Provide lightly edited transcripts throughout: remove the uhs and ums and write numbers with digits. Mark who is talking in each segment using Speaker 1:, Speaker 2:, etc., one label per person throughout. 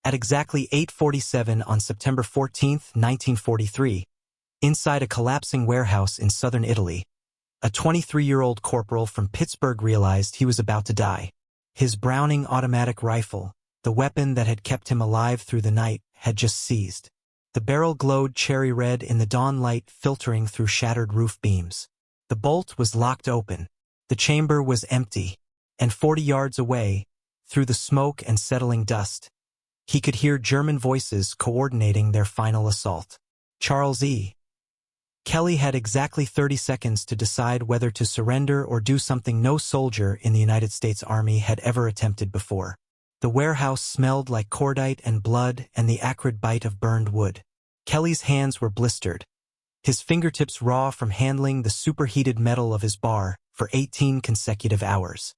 Speaker 1: At exactly 8:47 on September 14, 1943, inside a collapsing warehouse in southern Italy, a 23-year-old corporal from Pittsburgh realized he was about to die. His Browning automatic rifle, the weapon that had kept him alive through the night, had just seized. The barrel glowed cherry red in the dawn light filtering through shattered roof beams. The bolt was locked open. The chamber was empty, and 40 yards away, through the smoke and settling dust, he could hear German voices coordinating their final assault. Charles E. Kelly had exactly 30 seconds to decide whether to surrender or do something no soldier in the United States Army had ever attempted before. The warehouse smelled like cordite and blood and the acrid bite of burned wood. Kelly's hands were blistered, his fingertips raw from handling the superheated metal of his bar for 18 consecutive hours.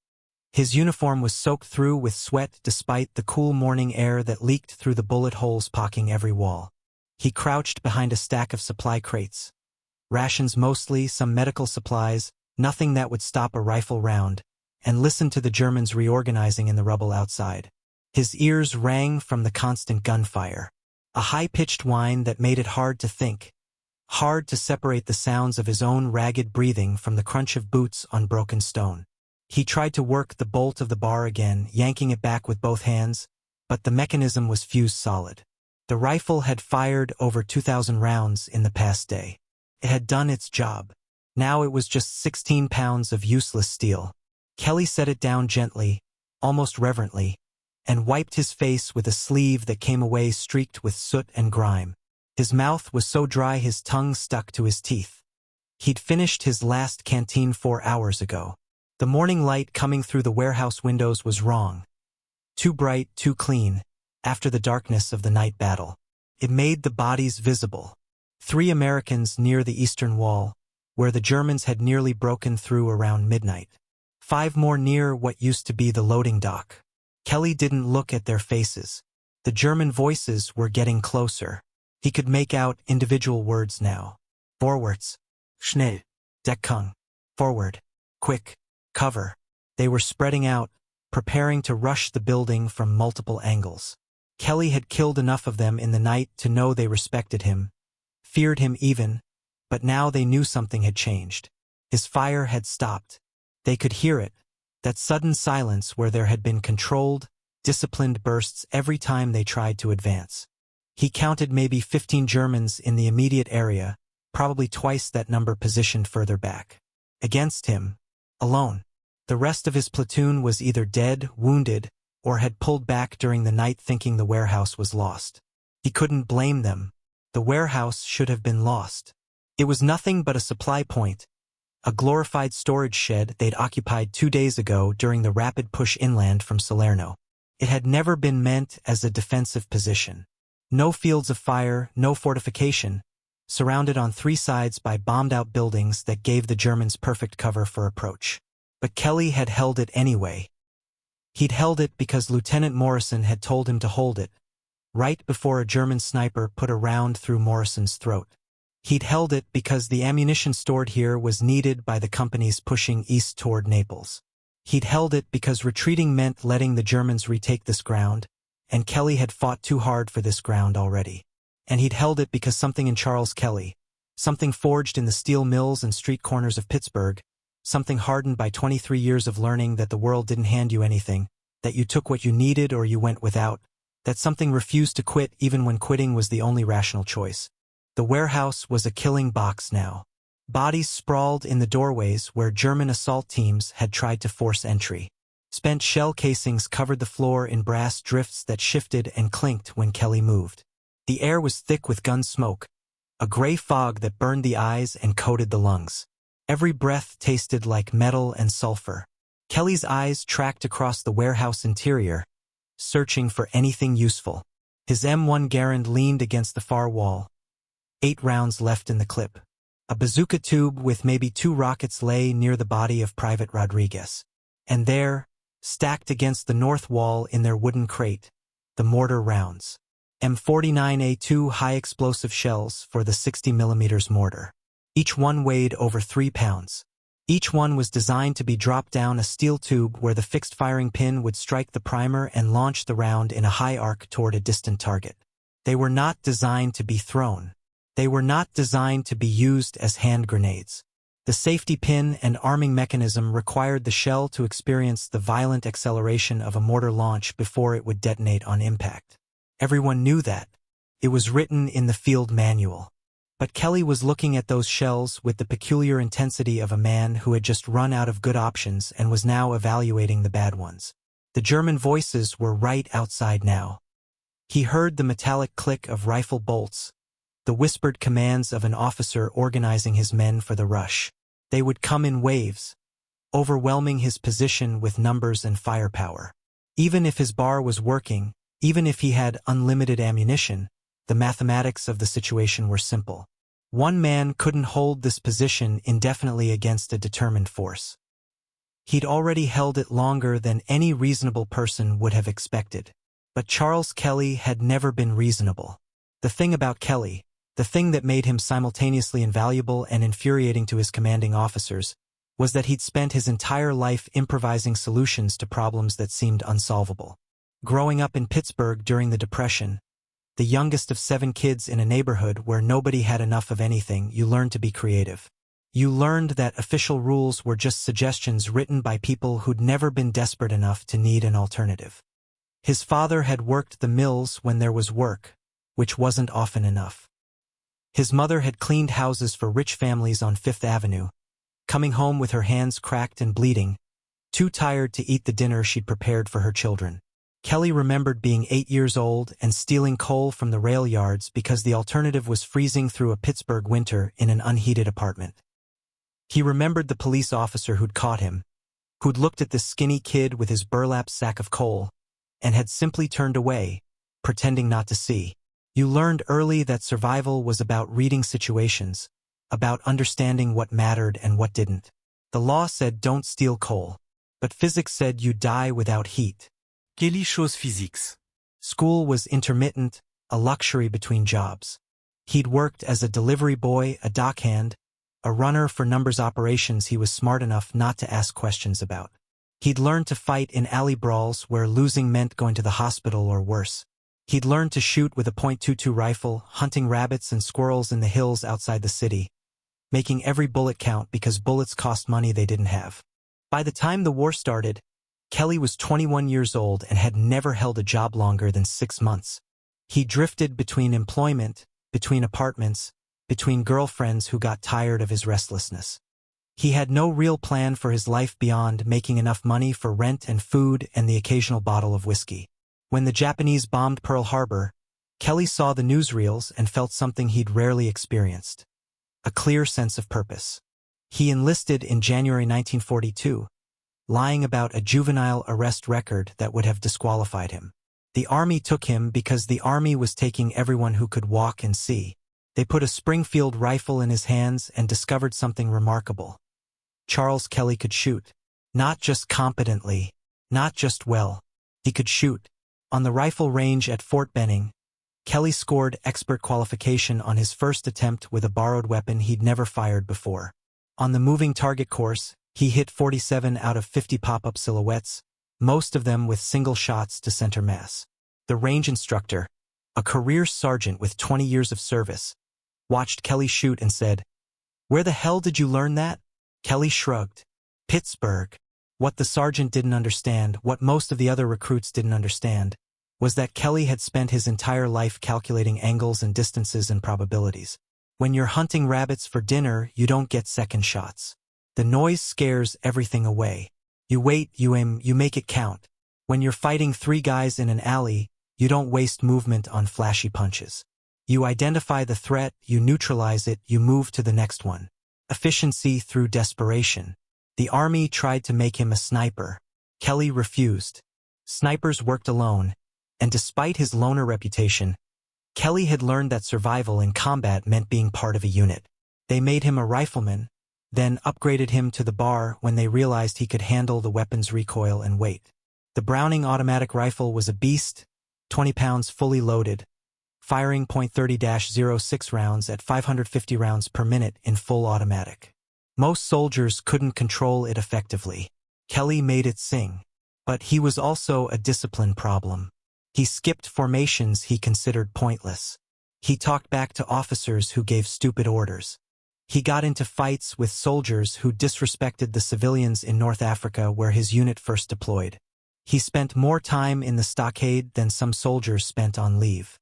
Speaker 1: His uniform was soaked through with sweat despite the cool morning air that leaked through the bullet holes pocking every wall. He crouched behind a stack of supply crates. Rations mostly, some medical supplies, nothing that would stop a rifle round, and listened to the Germans reorganizing in the rubble outside. His ears rang from the constant gunfire, a high-pitched whine that made it hard to think, hard to separate the sounds of his own ragged breathing from the crunch of boots on broken stone. He tried to work the bolt of the bar again, yanking it back with both hands, but the mechanism was fused solid. The rifle had fired over 2,000 rounds in the past day. It had done its job. Now it was just 16 pounds of useless steel. Kelly set it down gently, almost reverently, and wiped his face with a sleeve that came away streaked with soot and grime. His mouth was so dry his tongue stuck to his teeth. He'd finished his last canteen 4 hours ago. The morning light coming through the warehouse windows was wrong. Too bright, too clean, after the darkness of the night battle. It made the bodies visible. 3 Americans near the eastern wall, where the Germans had nearly broken through around midnight. 5 more near what used to be the loading dock. Kelly didn't look at their faces. The German voices were getting closer. He could make out individual words now. Vorwärts. Schnell. Deckung. Forward. Quick. Cover. They were spreading out, preparing to rush the building from multiple angles. Kelly had killed enough of them in the night to know they respected him, feared him even, but now they knew something had changed. His fire had stopped. They could hear it, that sudden silence where there had been controlled, disciplined bursts every time they tried to advance. He counted maybe 15 Germans in the immediate area, probably twice that number positioned further back. Against him, alone. The rest of his platoon was either dead, wounded, or had pulled back during the night thinking the warehouse was lost. He couldn't blame them. The warehouse should have been lost. It was nothing but a supply point, a glorified storage shed they'd occupied 2 days ago during the rapid push inland from Salerno. It had never been meant as a defensive position. No fields of fire, no fortification, surrounded on 3 sides by bombed-out buildings that gave the Germans perfect cover for approach. But Kelly had held it anyway. He'd held it because Lieutenant Morrison had told him to hold it, right before a German sniper put a round through Morrison's throat. He'd held it because the ammunition stored here was needed by the companies pushing east toward Naples. He'd held it because retreating meant letting the Germans retake this ground, and Kelly had fought too hard for this ground already. And he'd held it because something in Charles Kelly, something forged in the steel mills and street corners of Pittsburgh, something hardened by 23 years of learning that the world didn't hand you anything, that you took what you needed or you went without, that something refused to quit even when quitting was the only rational choice. The warehouse was a killing box now. Bodies sprawled in the doorways where German assault teams had tried to force entry. Spent shell casings covered the floor in brass drifts that shifted and clinked when Kelly moved. The air was thick with gun smoke, a gray fog that burned the eyes and coated the lungs. Every breath tasted like metal and sulfur. Kelly's eyes tracked across the warehouse interior, searching for anything useful. His M1 Garand leaned against the far wall. 8 rounds left in the clip. A bazooka tube with maybe 2 rockets lay near the body of Private Rodriguez. And there, stacked against the north wall in their wooden crate, the mortar rounds. M49A2 high-explosive shells for the 60mm mortar. Each one weighed over 3 pounds. Each one was designed to be dropped down a steel tube where the fixed firing pin would strike the primer and launch the round in a high arc toward a distant target. They were not designed to be thrown. They were not designed to be used as hand grenades. The safety pin and arming mechanism required the shell to experience the violent acceleration of a mortar launch before it would detonate on impact. Everyone knew that. It was written in the field manual. But Kelly was looking at those shells with the peculiar intensity of a man who had just run out of good options and was now evaluating the bad ones. The German voices were right outside now. He heard the metallic click of rifle bolts, the whispered commands of an officer organizing his men for the rush. They would come in waves, overwhelming his position with numbers and firepower. Even if his bar was working, even if he had unlimited ammunition, the mathematics of the situation were simple. One man couldn't hold this position indefinitely against a determined force. He'd already held it longer than any reasonable person would have expected. But Charles Kelly had never been reasonable. The thing about Kelly, the thing that made him simultaneously invaluable and infuriating to his commanding officers, was that he'd spent his entire life improvising solutions to problems that seemed unsolvable. Growing up in Pittsburgh during the Depression, the youngest of 7 kids in a neighborhood where nobody had enough of anything, you learned to be creative. You learned that official rules were just suggestions written by people who'd never been desperate enough to need an alternative. His father had worked the mills when there was work, which wasn't often enough. His mother had cleaned houses for rich families on Fifth Avenue, coming home with her hands cracked and bleeding, too tired to eat the dinner she'd prepared for her children. Kelly remembered being 8 years old and stealing coal from the rail yards because the alternative was freezing through a Pittsburgh winter in an unheated apartment. He remembered the police officer who'd caught him, who'd looked at this skinny kid with his burlap sack of coal, and had simply turned away, pretending not to see. You learned early that survival was about reading situations, about understanding what mattered and what didn't. The law said don't steal coal, but physics said you die without heat.
Speaker 2: Kelly chose physics.
Speaker 1: School was intermittent, a luxury between jobs. He'd worked as a delivery boy, a dockhand, a runner for numbers operations he was smart enough not to ask questions about. He'd learned to fight in alley brawls where losing meant going to the hospital or worse. He'd learned to shoot with a .22 rifle, hunting rabbits and squirrels in the hills outside the city, making every bullet count because bullets cost money they didn't have. By the time the war started, Kelly was 21 years old and had never held a job longer than 6 months. He drifted between employment, between apartments, between girlfriends who got tired of his restlessness. He had no real plan for his life beyond making enough money for rent and food and the occasional bottle of whiskey. When the Japanese bombed Pearl Harbor, Kelly saw the newsreels and felt something he'd rarely experienced: a clear sense of purpose. He enlisted in January 1942, lying about a juvenile arrest record that would have disqualified him. The Army took him because the Army was taking everyone who could walk and see. They put a Springfield rifle in his hands and discovered something remarkable. Charles Kelly could shoot. Not just competently, not just well. He could shoot. On the rifle range at Fort Benning, Kelly scored expert qualification on his first attempt with a borrowed weapon he'd never fired before. On the moving target course, he hit 47 out of 50 pop-up silhouettes, most of them with single shots to center mass. The range instructor, a career sergeant with 20 years of service, watched Kelly shoot and said, "Where the hell did you learn that?" Kelly shrugged. Pittsburgh. What the sergeant didn't understand, what most of the other recruits didn't understand, was that Kelly had spent his entire life calculating angles and distances and probabilities. When you're hunting rabbits for dinner, you don't get second shots. The noise scares everything away. You wait, you aim, you make it count. When you're fighting 3 guys in an alley, you don't waste movement on flashy punches. You identify the threat, you neutralize it, you move to the next one. Efficiency through desperation. The Army tried to make him a sniper. Kelly refused. Snipers worked alone, and despite his loner reputation, Kelly had learned that survival in combat meant being part of a unit. They made him a rifleman, then upgraded him to the bar when they realized he could handle the weapon's recoil and weight. The Browning automatic rifle was a beast, 20 pounds fully loaded, firing .30-06 rounds at 550 rounds per minute in full automatic. Most soldiers couldn't control it effectively. Kelly made it sing. But he was also a discipline problem. He skipped formations he considered pointless. He talked back to officers who gave stupid orders. He got into fights with soldiers who disrespected the civilians in North Africa where his unit first deployed. He spent more time in the stockade than some soldiers spent on leave.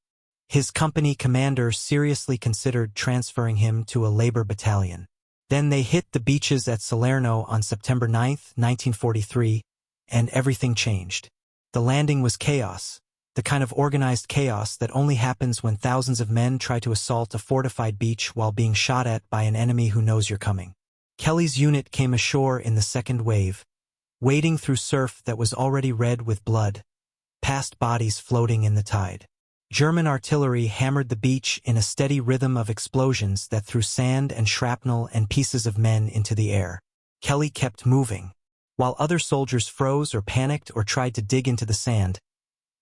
Speaker 1: His company commander seriously considered transferring him to a labor battalion. Then they hit the beaches at Salerno on September 9, 1943, and everything changed. The landing was chaos, the kind of organized chaos that only happens when thousands of men try to assault a fortified beach while being shot at by an enemy who knows you're coming. Kelly's unit came ashore in the second wave, wading through surf that was already red with blood, past bodies floating in the tide. German artillery hammered the beach in a steady rhythm of explosions that threw sand and shrapnel and pieces of men into the air. Kelly kept moving. While other soldiers froze or panicked or tried to dig into the sand,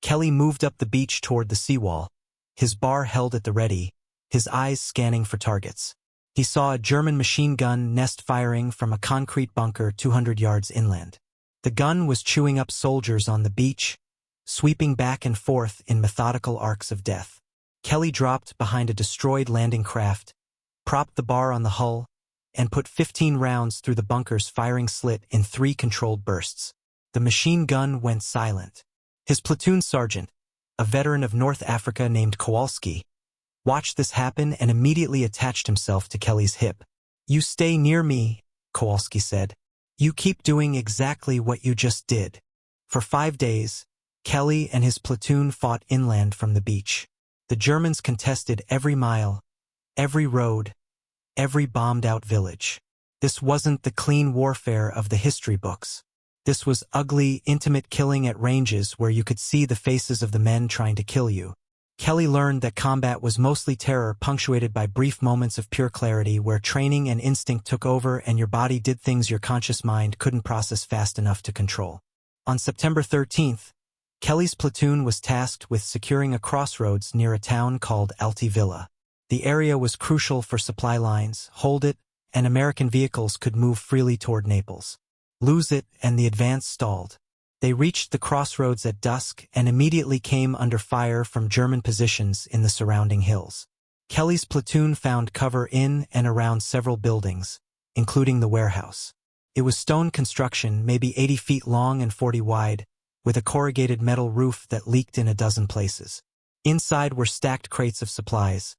Speaker 1: Kelly moved up the beach toward the seawall, his bar held at the ready, his eyes scanning for targets. He saw a German machine gun nest firing from a concrete bunker 200 yards inland. The gun was chewing up soldiers on the beach, sweeping back and forth in methodical arcs of death. Kelly dropped behind a destroyed landing craft, propped the bar on the hull, and put 15 rounds through the bunker's firing slit in 3 controlled bursts. The machine gun went silent. His platoon sergeant, a veteran of North Africa named Kowalski, watched this happen and immediately attached himself to Kelly's hip. "You stay near me," Kowalski said. "You keep doing exactly what you just did." For 5 days, Kelly and his platoon fought inland from the beach. The Germans contested every mile, every road, every bombed-out village. This wasn't the clean warfare of the history books. This was ugly, intimate killing at ranges where you could see the faces of the men trying to kill you. Kelly learned that combat was mostly terror punctuated by brief moments of pure clarity where training and instinct took over and your body did things your conscious mind couldn't process fast enough to control. On September 13th, Kelly's platoon was tasked with securing a crossroads near a town called Altivilla. The area was crucial for supply lines, hold it, and American vehicles could move freely toward Naples. Lose it, and the advance stalled. They reached the crossroads at dusk and immediately came under fire from German positions in the surrounding hills. Kelly's platoon found cover in and around several buildings, including the warehouse. It was stone construction, maybe 80 feet long and 40 wide, with a corrugated metal roof that leaked in a dozen places. Inside were stacked crates of supplies: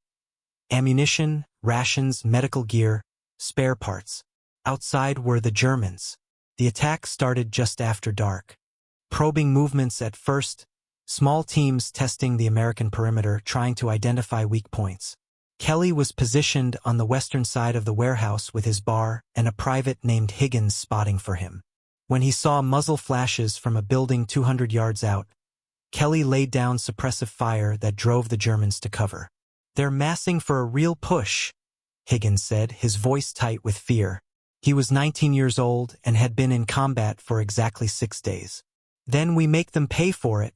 Speaker 1: ammunition, rations, medical gear, spare parts. Outside were the Germans. The attack started just after dark. Probing movements at first, small teams testing the American perimeter trying to identify weak points. Kelly was positioned on the western side of the warehouse with his bar and a private named Higgins spotting for him. When he saw muzzle flashes from a building 200 yards out, Kelly laid down suppressive fire that drove the Germans to cover. "They're massing for a real push," Higgins said, his voice tight with fear. He was 19 years old and had been in combat for exactly 6 days. "Then we make them pay for it,"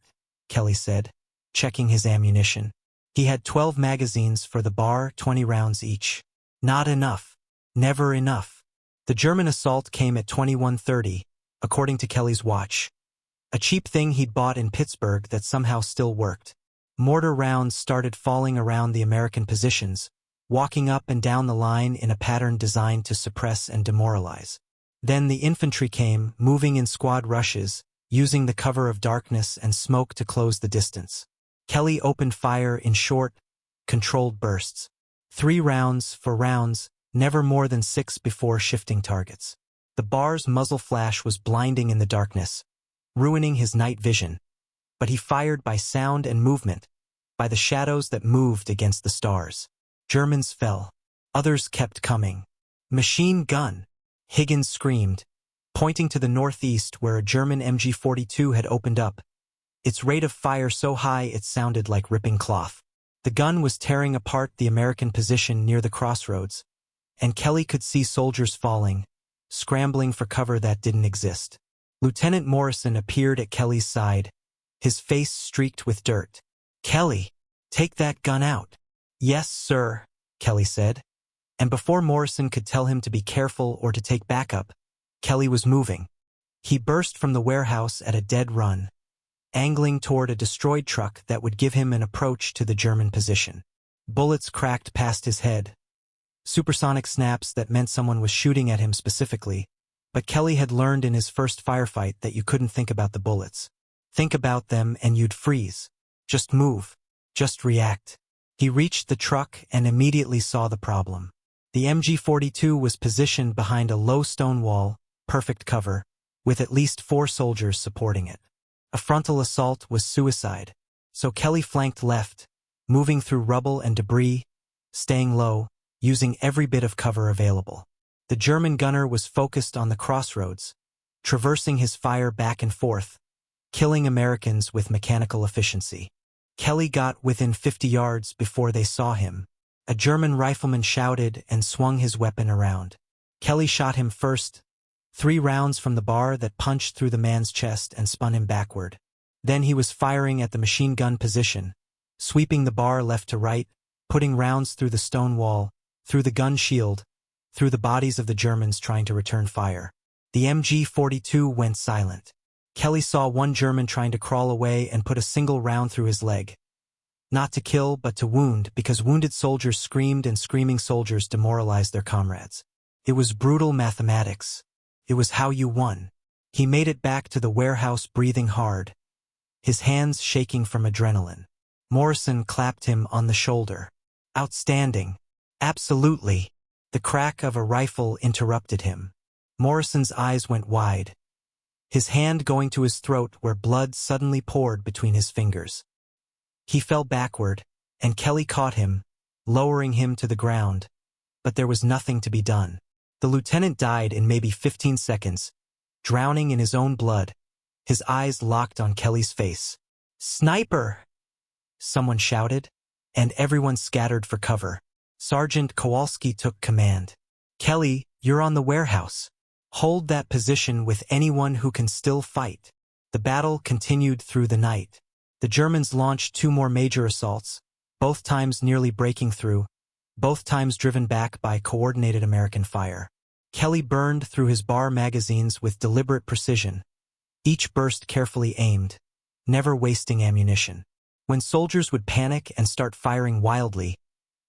Speaker 1: Kelly said, checking his ammunition. He had 12 magazines for the bar, 20 rounds each. Not enough. Never enough. The German assault came at 21:30, according to Kelly's watch. A cheap thing he'd bought in Pittsburgh that somehow still worked. Mortar rounds started falling around the American positions, walking up and down the line in a pattern designed to suppress and demoralize. Then the infantry came, moving in squad rushes, using the cover of darkness and smoke to close the distance. Kelly opened fire in short, controlled bursts. 3 rounds for rounds, never more than 6 before shifting targets. The bar's muzzle flash was blinding in the darkness, ruining his night vision. But he fired by sound and movement, by the shadows that moved against the stars. Germans fell. Others kept coming. "Machine gun!" Higgins screamed, pointing to the northeast where a German MG-42 had opened up, its rate of fire so high it sounded like ripping cloth. The gun was tearing apart the American position near the crossroads, and Kelly could see soldiers falling, scrambling for cover that didn't exist. Lieutenant Morrison appeared at Kelly's side, his face streaked with dirt. "Kelly, take that gun out." "Yes, sir," Kelly said. And before Morrison could tell him to be careful or to take backup, Kelly was moving. He burst from the warehouse at a dead run, angling toward a destroyed truck that would give him an approach to the German position. Bullets cracked past his head. Supersonic snaps that meant someone was shooting at him specifically, but Kelly had learned in his first firefight that you couldn't think about the bullets. Think about them and you'd freeze. Just move. Just react. He reached the truck and immediately saw the problem. The MG-42 was positioned behind a low stone wall, perfect cover, with at least 4 soldiers supporting it. A frontal assault was suicide, so Kelly flanked left, moving through rubble and debris, staying low, using every bit of cover available. The German gunner was focused on the crossroads, traversing his fire back and forth, killing Americans with mechanical efficiency. Kelly got within 50 yards before they saw him. A German rifleman shouted and swung his weapon around. Kelly shot him first, 3 rounds from the bar that punched through the man's chest and spun him backward. Then he was firing at the machine gun position, sweeping the bar left to right, putting rounds through the stone wall, through the gun shield, through the bodies of the Germans trying to return fire. The MG-42 went silent. Kelly saw one German trying to crawl away and put a single round through his leg. Not to kill, but to wound, because wounded soldiers screamed and screaming soldiers demoralized their comrades. It was brutal mathematics. It was how you won. He made it back to the warehouse breathing hard, his hands shaking from adrenaline. Morrison clapped him on the shoulder. Outstanding. Absolutely. The crack of a rifle interrupted him. Morrison's eyes went wide, his hand going to his throat where blood suddenly poured between his fingers. He fell backward, and Kelly caught him, lowering him to the ground, but there was nothing to be done. The lieutenant died in maybe 15 seconds, drowning in his own blood, his eyes locked on Kelly's face. "Sniper!" someone shouted, and everyone scattered for cover. Sergeant Kowalski took command. "Kelly, you're on the warehouse. Hold that position with anyone who can still fight." The battle continued through the night. The Germans launched 2 more major assaults, both times nearly breaking through, both times driven back by coordinated American fire. Kelly burned through his bar magazines with deliberate precision, each burst carefully aimed, never wasting ammunition. When soldiers would panic and start firing wildly,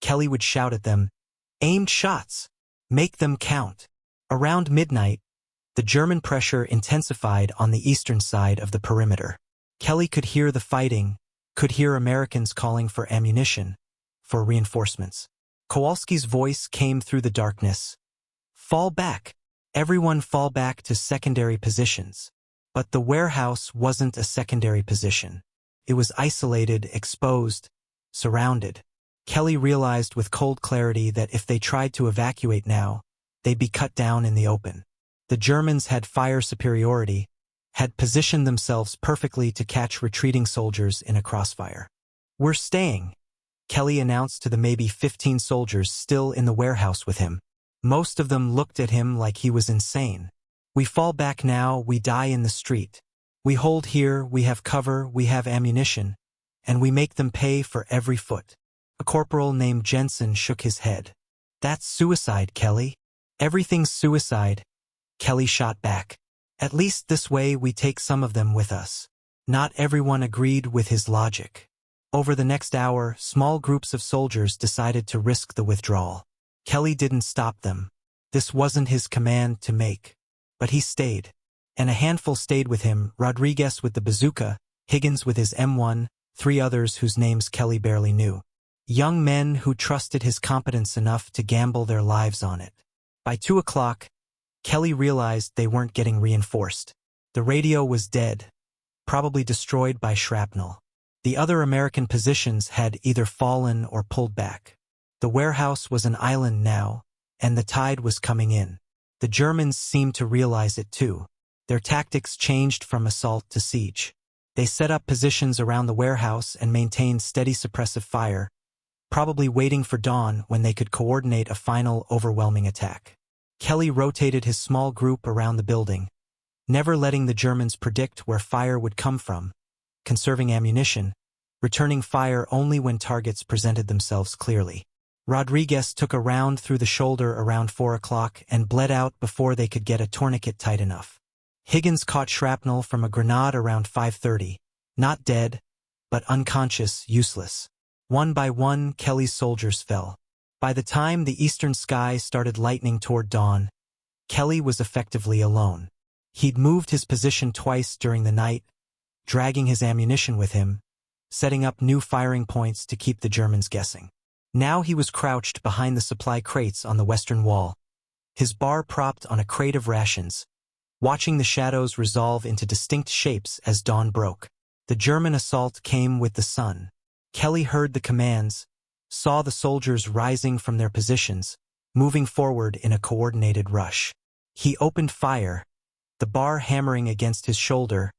Speaker 1: Kelly would shout at them, "Aimed shots! Make them count!" Around midnight, the German pressure intensified on the eastern side of the perimeter. Kelly could hear the fighting, could hear Americans calling for ammunition, for reinforcements. Kowalski's voice came through the darkness. "Fall back! Everyone fall back to secondary positions." But the warehouse wasn't a secondary position. It was isolated, exposed, surrounded. Kelly realized with cold clarity that if they tried to evacuate now, they'd be cut down in the open. The Germans had fire superiority, had positioned themselves perfectly to catch retreating soldiers in a crossfire. "We're staying," Kelly announced to the maybe 15 soldiers still in the warehouse with him. Most of them looked at him like he was insane. "We fall back now, we die in the street. We hold here, we have cover, we have ammunition, and we make them pay for every foot." A corporal named Jensen shook his head. "That's suicide, Kelly." "Everything's suicide," Kelly shot back. "At least this way we take some of them with us." Not everyone agreed with his logic. Over the next hour, small groups of soldiers decided to risk the withdrawal. Kelly didn't stop them. This wasn't his command to make. But he stayed. And a handful stayed with him, Rodriguez with the bazooka, Higgins with his M1, 3 others whose names Kelly barely knew. Young men who trusted his competence enough to gamble their lives on it. By 2 o'clock, Kelly realized they weren't getting reinforced. The radio was dead, probably destroyed by shrapnel. The other American positions had either fallen or pulled back. The warehouse was an island now, and the tide was coming in. The Germans seemed to realize it too. Their tactics changed from assault to siege. They set up positions around the warehouse and maintained steady suppressive fire, probably waiting for dawn when they could coordinate a final overwhelming attack. Kelly rotated his small group around the building, never letting the Germans predict where fire would come from, conserving ammunition, returning fire only when targets presented themselves clearly. Rodriguez took a round through the shoulder around 4 o'clock and bled out before they could get a tourniquet tight enough. Higgins caught shrapnel from a grenade around 5:30. Not dead, but unconscious, useless. One by one, Kelly's soldiers fell. By the time the eastern sky started lightening toward dawn, Kelly was effectively alone. He'd moved his position twice during the night, dragging his ammunition with him, setting up new firing points to keep the Germans guessing. Now he was crouched behind the supply crates on the western wall, his bar propped on a crate of rations, watching the shadows resolve into distinct shapes as dawn broke. The German assault came with the sun. Kelly heard the commands, saw the soldiers rising from their positions, moving forward in a coordinated rush. He opened fire, the bar hammering against his shoulder,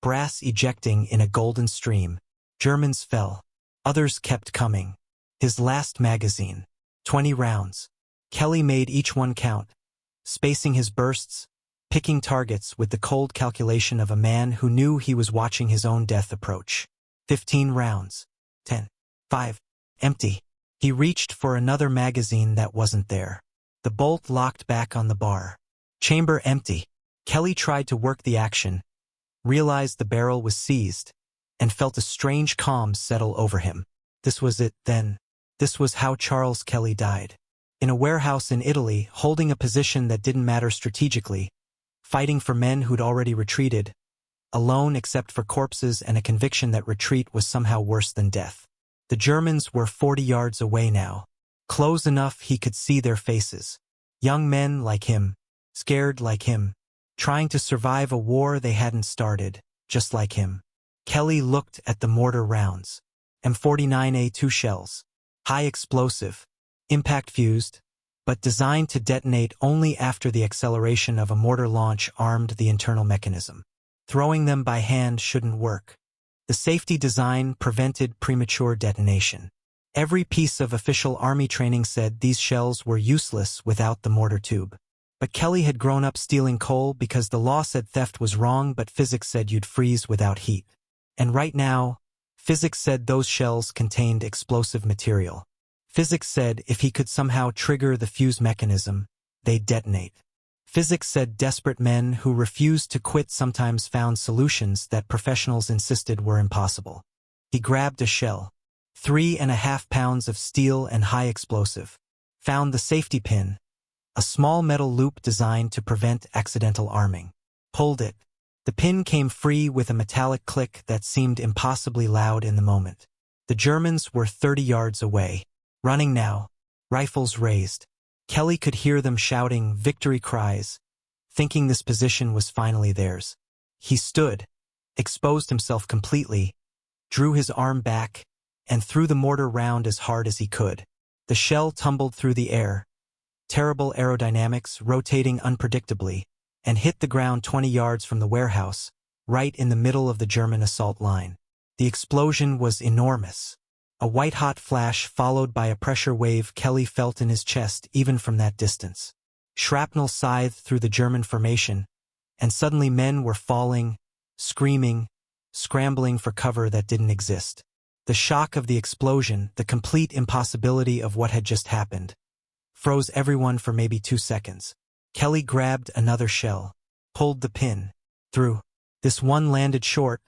Speaker 1: brass ejecting in a golden stream. Germans fell. Others kept coming. His last magazine. 20 rounds. Kelly made each one count, spacing his bursts, picking targets with the cold calculation of a man who knew he was watching his own death approach. 15 rounds. 10. 5. Empty. He reached for another magazine that wasn't there. The bolt locked back on the bar. Chamber empty. Kelly tried to work the action, realized the barrel was seized, and felt a strange calm settle over him. This was it, then. This was how Charles Kelly died. In a warehouse in Italy, holding a position that didn't matter strategically, fighting for men who'd already retreated, alone except for corpses and a conviction that retreat was somehow worse than death. The Germans were 40 yards away now, close enough he could see their faces. Young men like him, scared like him, trying to survive a war they hadn't started, just like him. Kelly looked at the mortar rounds. M49A2 shells. High explosive, impact fused, but designed to detonate only after the acceleration of a mortar launch armed the internal mechanism. Throwing them by hand shouldn't work. The safety design prevented premature detonation. Every piece of official army training said these shells were useless without the mortar tube. But Kelly had grown up stealing coal because the law said theft was wrong, but physics said you'd freeze without heat. And right now, physics said those shells contained explosive material. Physics said if he could somehow trigger the fuse mechanism, they'd detonate. Physics said desperate men who refused to quit sometimes found solutions that professionals insisted were impossible. He grabbed a shell, 3.5 pounds of steel and high explosive, found the safety pin, a small metal loop designed to prevent accidental arming. Pulled it. The pin came free with a metallic click that seemed impossibly loud in the moment. The Germans were 30 yards away, running now, rifles raised. Kelly could hear them shouting victory cries, thinking this position was finally theirs. He stood, exposed himself completely, drew his arm back, and threw the mortar round as hard as he could. The shell tumbled through the air, terrible aerodynamics rotating unpredictably, and hit the ground 20 yards from the warehouse, right in the middle of the German assault line. The explosion was enormous. A white-hot flash followed by a pressure wave Kelly felt in his chest even from that distance. Shrapnel scythed through the German formation, and suddenly men were falling, screaming, scrambling for cover that didn't exist. The shock of the explosion, the complete impossibility of what had just happened, froze everyone for maybe 2 seconds. Kelly grabbed another shell, pulled the pin, threw. This one landed short,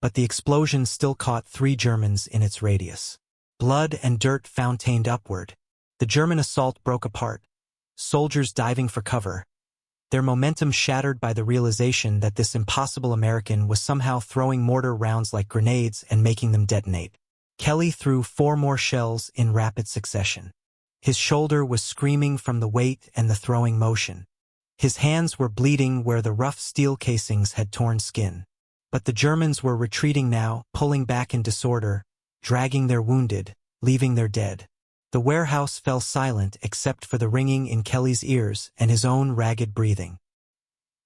Speaker 1: but the explosion still caught 3 Germans in its radius. Blood and dirt fountained upward. The German assault broke apart, soldiers diving for cover, their momentum shattered by the realization that this impossible American was somehow throwing mortar rounds like grenades and making them detonate. Kelly threw 4 more shells in rapid succession. His shoulder was screaming from the weight and the throwing motion. His hands were bleeding where the rough steel casings had torn skin. But the Germans were retreating now, pulling back in disorder, dragging their wounded, leaving their dead. The warehouse fell silent except for the ringing in Kelly's ears and his own ragged breathing.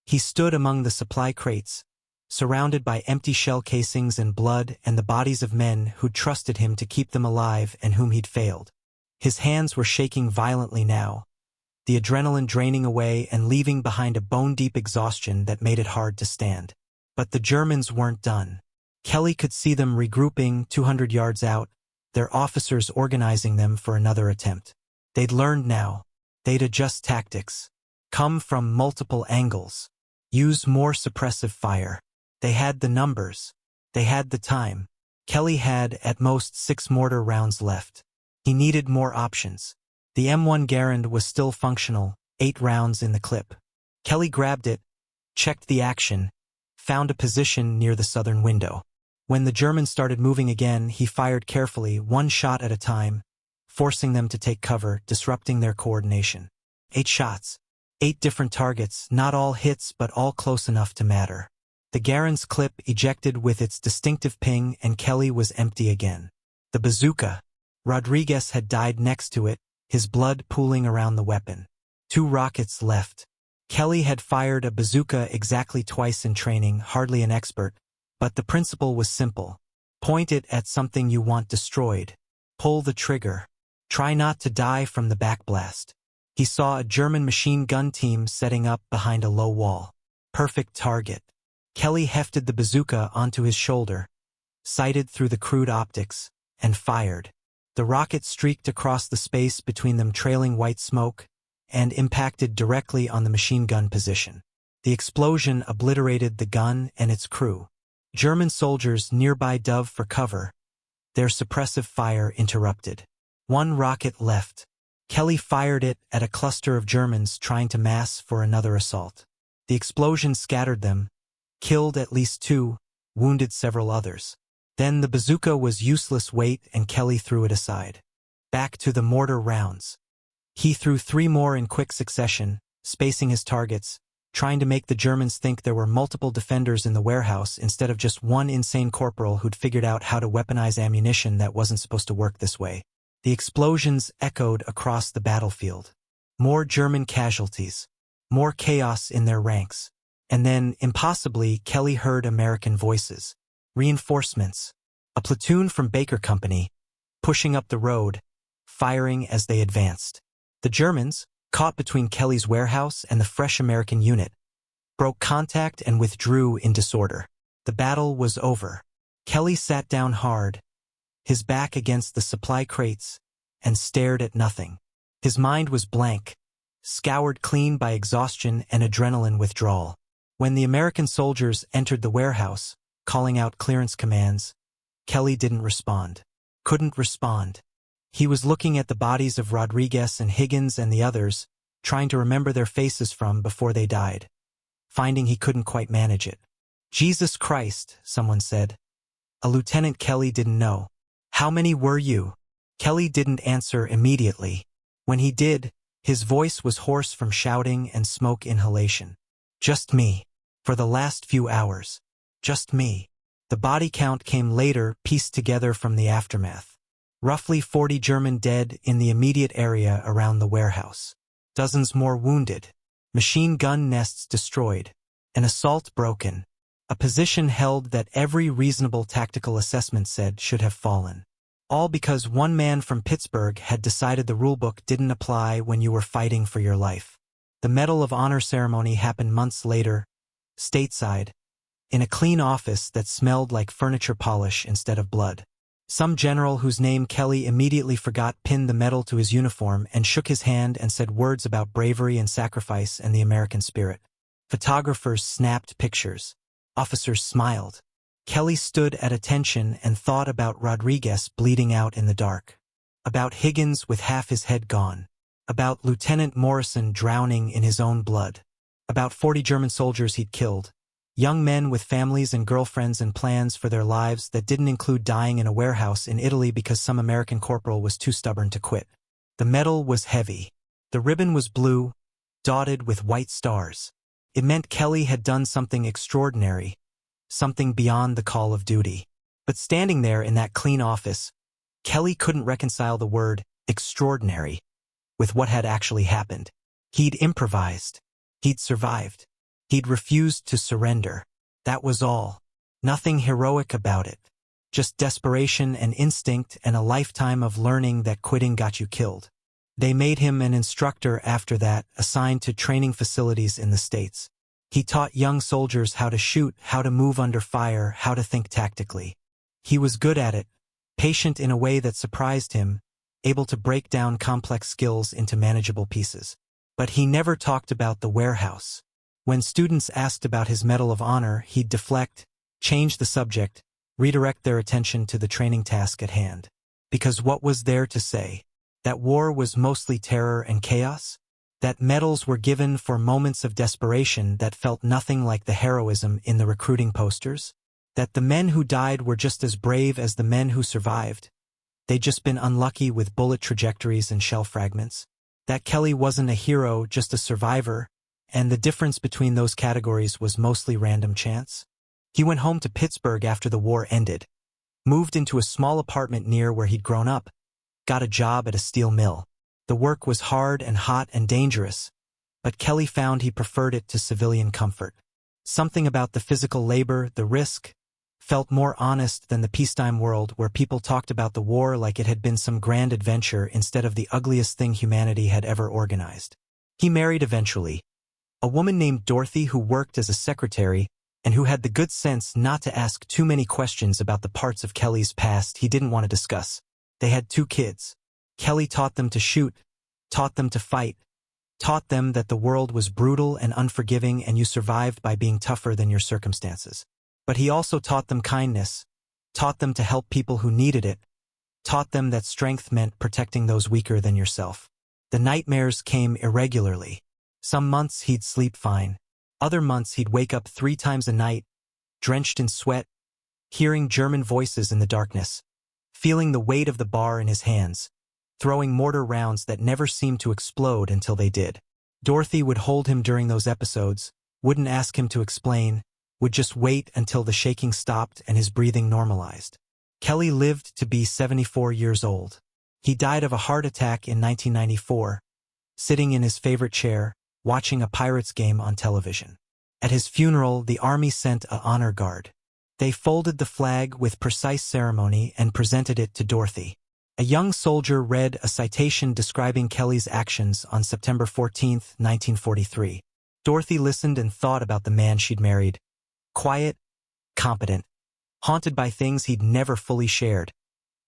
Speaker 1: He stood among the supply crates, surrounded by empty shell casings and blood and the bodies of men who'd trusted him to keep them alive and whom he'd failed. His hands were shaking violently now, the adrenaline draining away and leaving behind a bone-deep exhaustion that made it hard to stand. But the Germans weren't done. Kelly could see them regrouping 200 yards out, their officers organizing them for another attempt. They'd learned now. They'd adjust tactics. Come from multiple angles. Use more suppressive fire. They had the numbers. They had the time. Kelly had, at most, 6 mortar rounds left. He needed more options. The M1 Garand was still functional, 8 rounds in the clip. Kelly grabbed it, checked the action, found a position near the southern window. When the Germans started moving again, he fired carefully, 1 shot at a time, forcing them to take cover, disrupting their coordination. 8 shots. 8 different targets, not all hits but all close enough to matter. The Garand's clip ejected with its distinctive ping and Kelly was empty again. The bazooka. Rodriguez had died next to it, his blood pooling around the weapon. 2 rockets left. Kelly had fired a bazooka exactly twice in training, hardly an expert, but the principle was simple. Point it at something you want destroyed. Pull the trigger. Try not to die from the backblast. He saw a German machine gun team setting up behind a low wall. Perfect target. Kelly hefted the bazooka onto his shoulder, sighted through the crude optics, and fired. The rocket streaked across the space between them, trailing white smoke, and impacted directly on the machine gun position. The explosion obliterated the gun and its crew. German soldiers nearby dove for cover, their suppressive fire interrupted. 1 rocket left. Kelly fired it at a cluster of Germans trying to mass for another assault. The explosion scattered them, killed at least 2, wounded several others. Then the bazooka was useless weight and Kelly threw it aside. Back to the mortar rounds. He threw 3 more in quick succession, spacing his targets, trying to make the Germans think there were multiple defenders in the warehouse instead of just one insane corporal who'd figured out how to weaponize ammunition that wasn't supposed to work this way. The explosions echoed across the battlefield. More German casualties. More chaos in their ranks. And then, impossibly, Kelly heard American voices. Reinforcements. A platoon from Baker Company, pushing up the road, firing as they advanced. The Germans, caught between Kelly's warehouse and the fresh American unit, broke contact and withdrew in disorder. The battle was over. Kelly sat down hard, his back against the supply crates, and stared at nothing. His mind was blank, scoured clean by exhaustion and adrenaline withdrawal. When the American soldiers entered the warehouse, calling out clearance commands, Kelly didn't respond. Couldn't respond. He was looking at the bodies of Rodriguez and Higgins and the others, trying to remember their faces from before they died, finding he couldn't quite manage it. Jesus Christ, someone said. A Lieutenant Kelly didn't know. How many were you? Kelly didn't answer immediately. When he did, his voice was hoarse from shouting and smoke inhalation. Just me. For the last few hours. Just me. The body count came later, pieced together from the aftermath. Roughly 40 German dead in the immediate area around the warehouse. Dozens more wounded. Machine gun nests destroyed. An assault broken. A position held that every reasonable tactical assessment said should have fallen. All because one man from Pittsburgh had decided the rulebook didn't apply when you were fighting for your life. The Medal of Honor ceremony happened months later, stateside, in a clean office that smelled like furniture polish instead of blood. Some general whose name Kelly immediately forgot pinned the medal to his uniform and shook his hand and said words about bravery and sacrifice and the American spirit. Photographers snapped pictures. Officers smiled. Kelly stood at attention and thought about Rodriguez bleeding out in the dark. About Higgins with half his head gone. About Lieutenant Morrison drowning in his own blood. About 40 German soldiers he'd killed. Young men with families and girlfriends and plans for their lives that didn't include dying in a warehouse in Italy because some American corporal was too stubborn to quit. The medal was heavy. The ribbon was blue, dotted with white stars. It meant Kelly had done something extraordinary, something beyond the call of duty. But standing there in that clean office, Kelly couldn't reconcile the word extraordinary with what had actually happened. He'd improvised. He'd survived. He'd refused to surrender. That was all. Nothing heroic about it. Just desperation and instinct and a lifetime of learning that quitting got you killed. They made him an instructor after that, assigned to training facilities in the States. He taught young soldiers how to shoot, how to move under fire, how to think tactically. He was good at it, patient in a way that surprised him, able to break down complex skills into manageable pieces. But he never talked about the warehouse. When students asked about his Medal of Honor, he'd deflect, change the subject, redirect their attention to the training task at hand. Because what was there to say? That war was mostly terror and chaos? That medals were given for moments of desperation that felt nothing like the heroism in the recruiting posters? That the men who died were just as brave as the men who survived? They'd just been unlucky with bullet trajectories and shell fragments? That Kelly wasn't a hero, just a survivor, and the difference between those categories was mostly random chance? He went home to Pittsburgh after the war ended, moved into a small apartment near where he'd grown up, got a job at a steel mill. The work was hard and hot and dangerous, but Kelly found he preferred it to civilian comfort. Something about the physical labor, the risk, felt more honest than the peacetime world where people talked about the war like it had been some grand adventure instead of the ugliest thing humanity had ever organized. He married eventually, a woman named Dorothy who worked as a secretary and who had the good sense not to ask too many questions about the parts of Kelly's past he didn't want to discuss. They had 2 kids. Kelly taught them to shoot, taught them to fight, taught them that the world was brutal and unforgiving and you survived by being tougher than your circumstances. But he also taught them kindness, taught them to help people who needed it, taught them that strength meant protecting those weaker than yourself. The nightmares came irregularly. Some months he'd sleep fine. Other months he'd wake up 3 times a night, drenched in sweat, hearing German voices in the darkness, feeling the weight of the bar in his hands, throwing mortar rounds that never seemed to explode until they did. Dorothy would hold him during those episodes, wouldn't ask him to explain, would just wait until the shaking stopped and his breathing normalized. Kelly lived to be 74 years old. He died of a heart attack in 1994, sitting in his favorite chair, watching a Pirates game on television. At his funeral, the Army sent an honor guard. They folded the flag with precise ceremony and presented it to Dorothy. A young soldier read a citation describing Kelly's actions on September 14, 1943. Dorothy listened and thought about the man she'd married. Quiet, competent, haunted by things he'd never fully shared,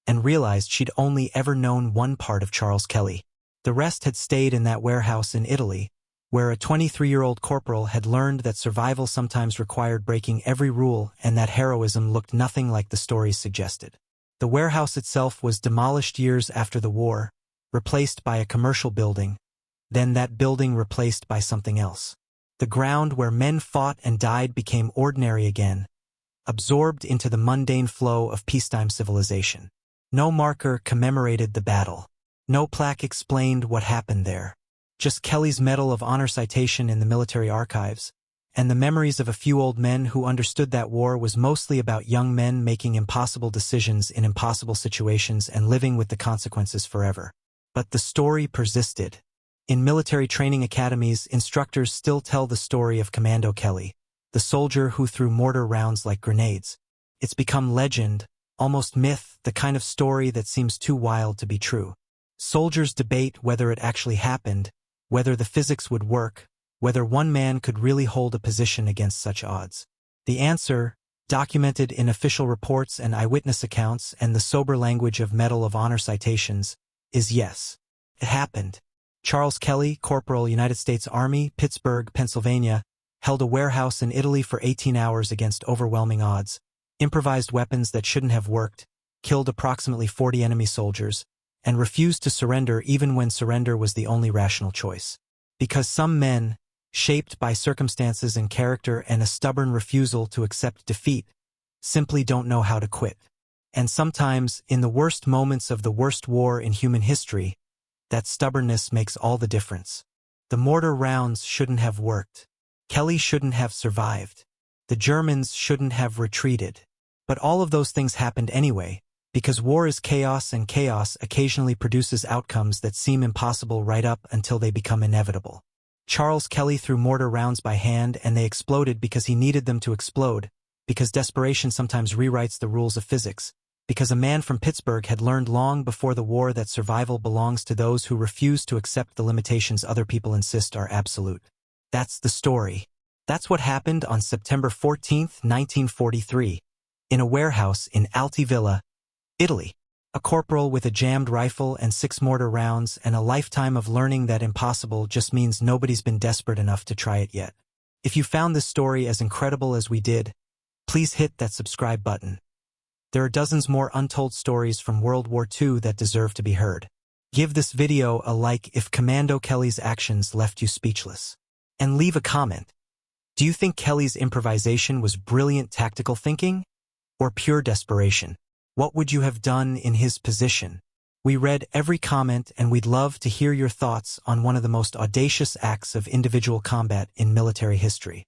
Speaker 1: and realized she'd only ever known one part of Charles Kelly. The rest had stayed in that warehouse in Italy, where a 23-year-old corporal had learned that survival sometimes required breaking every rule and that heroism looked nothing like the stories suggested. The warehouse itself was demolished years after the war, replaced by a commercial building, then that building replaced by something else. The ground where men fought and died became ordinary again, absorbed into the mundane flow of peacetime civilization. No marker commemorated the battle. No plaque explained what happened there. Just Kelly's Medal of Honor citation in the military archives, and the memories of a few old men who understood that war was mostly about young men making impossible decisions in impossible situations and living with the consequences forever. But the story persisted. In military training academies, instructors still tell the story of Commando Kelly, the soldier who threw mortar rounds like grenades. It's become legend, almost myth, the kind of story that seems too wild to be true. Soldiers debate whether it actually happened, whether the physics would work, whether one man could really hold a position against such odds. The answer, documented in official reports and eyewitness accounts and the sober language of Medal of Honor citations, is yes. It happened. Charles Kelly, Corporal, United States Army, Pittsburgh, Pennsylvania, held a warehouse in Italy for 18 hours against overwhelming odds, improvised weapons that shouldn't have worked, killed approximately 40 enemy soldiers, and refused to surrender even when surrender was the only rational choice. Because some men, shaped by circumstances and character and a stubborn refusal to accept defeat, simply don't know how to quit. And sometimes, in the worst moments of the worst war in human history, that stubbornness makes all the difference. The mortar rounds shouldn't have worked. Kelly shouldn't have survived. The Germans shouldn't have retreated. But all of those things happened anyway, because war is chaos and chaos occasionally produces outcomes that seem impossible right up until they become inevitable. Charles Kelly threw mortar rounds by hand and they exploded because he needed them to explode, because desperation sometimes rewrites the rules of physics, because a man from Pittsburgh had learned long before the war that survival belongs to those who refuse to accept the limitations other people insist are absolute. That's the story. That's what happened on September 14, 1943, in a warehouse in Alti Villa, Italy. A corporal with a jammed rifle and 6 mortar rounds and a lifetime of learning that impossible just means nobody's been desperate enough to try it yet. If you found this story as incredible as we did, please hit that subscribe button. There are dozens more untold stories from World War II that deserve to be heard. Give this video a like if Commando Kelly's actions left you speechless. And leave a comment. Do you think Kelly's improvisation was brilliant tactical thinking or pure desperation? What would you have done in his position? We read every comment and we'd love to hear your thoughts on one of the most audacious acts of individual combat in military history.